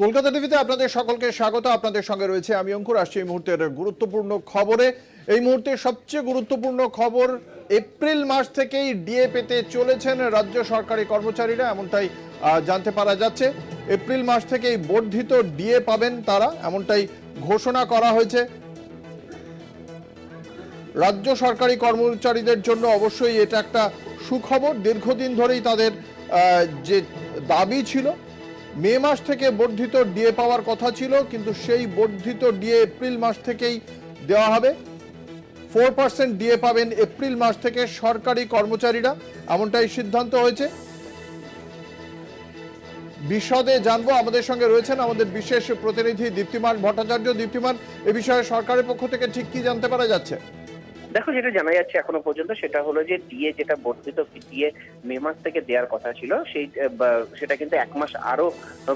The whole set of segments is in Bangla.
কলকাতা টিভিতে আপনাদের সকলকে স্বাগত। আপনাদের সঙ্গে রয়েছে আমি অঙ্কুর। আসছি এই মুহূর্তের গুরুত্বপূর্ণ খবরে। এই মুহূর্তে সবচেয়ে গুরুত্বপূর্ণ খবর, এপ্রিল মাস থেকেই ডিএ পেতে চলেছেন রাজ্য সরকারি কর্মচারীরা, এমনটাই জানতে পারা যাচ্ছে। এপ্রিল মাস থেকেই বর্ধিত ডিএ পাবেন তারা, এমনটাই ঘোষণা করা হয়েছে। রাজ্য সরকারি কর্মচারীদের জন্য অবশ্যই এটা একটা সুখবর। দীর্ঘদিন ধরেই তাদের যে দাবি ছিল, মে মাস থেকে বর্ধিত ডিএ পাওয়ার কথা ছিল, কিন্তু সেই বর্ধিত ডিএ এপ্রিল মাস থেকেই দেওয়া হবে। 4% ডিএ পাবেন এপ্রিল মাস থেকে সরকারি কর্মচারীরা, এমনটাই সিদ্ধান্ত হয়েছে। বিশদে জানবো, আমাদের সঙ্গে রয়েছেন আমাদের বিশেষ প্রতিনিধি দীপ্তিমান ভট্টাচার্য। দীপ্তিমান, এ বিষয়ে সরকারের পক্ষ থেকে ঠিক কি জানতে পারা যাচ্ছে? দেখো, যেটা জানা যাচ্ছে এখনো পর্যন্ত সেটা হলো যে ডিএ যেটা বর্ধিত ডিএ মে মাস থেকে দেওয়ার কথা ছিল, সেটা কিন্তু এক মাস আরো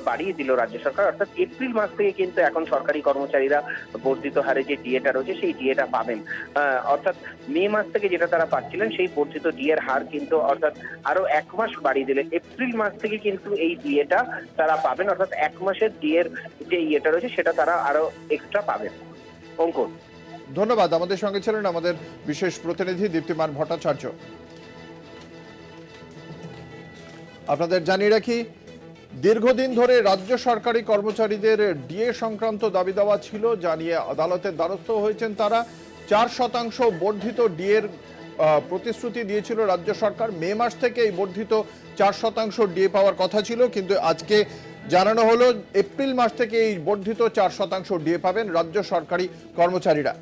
বাড়িয়ে দিল রাজ্য সরকার। অর্থাৎ এপ্রিল মাস থেকে কিন্তু এখন সরকারি কর্মচারীরা বর্ধিত হারে যে ডিএটা রয়েছে সেই ডিএটা পাবেন। অর্থাৎ মে মাস থেকে যেটা তারা পাচ্ছিলেন সেই বর্ধিত ডিএর হার কিন্তু অর্থাৎ আরো এক মাস বাড়িয়ে দিলে এপ্রিল মাস থেকে কিন্তু এই ডিএটা তারা পাবেন। অর্থাৎ এক মাসের ডিএর যে ইয়েটা রয়েছে সেটা তারা আরো এক্সট্রা পাবেন। অঙ্কুর, ধন্যবাদ। আমাদের সঙ্গে ছিলেন আমাদের বিশেষ প্রতিনিধি দীপ্তিমান ভট্টাচার্য। আপনাদের জানিয়ে রাখি, দীর্ঘদিন ধরে রাজ্য সরকারি কর্মচারীদের ডিএ সংক্রান্ত দাবি দেওয়া ছিল, যা নিয়ে আদালতের দ্বারস্থ হয়েছেন তারা। 4% বর্ধিত ডিএর প্রতিশ্রুতি দিয়েছিল রাজ্য সরকার। মে মাস থেকে এই বর্ধিত 4% ডিএ পাওয়ার কথা ছিল, কিন্তু আজকে জানানো হলো এপ্রিল মাস থেকে এই বর্ধিত 4% ডিএ পাবেন রাজ্য সরকারি কর্মচারীরা।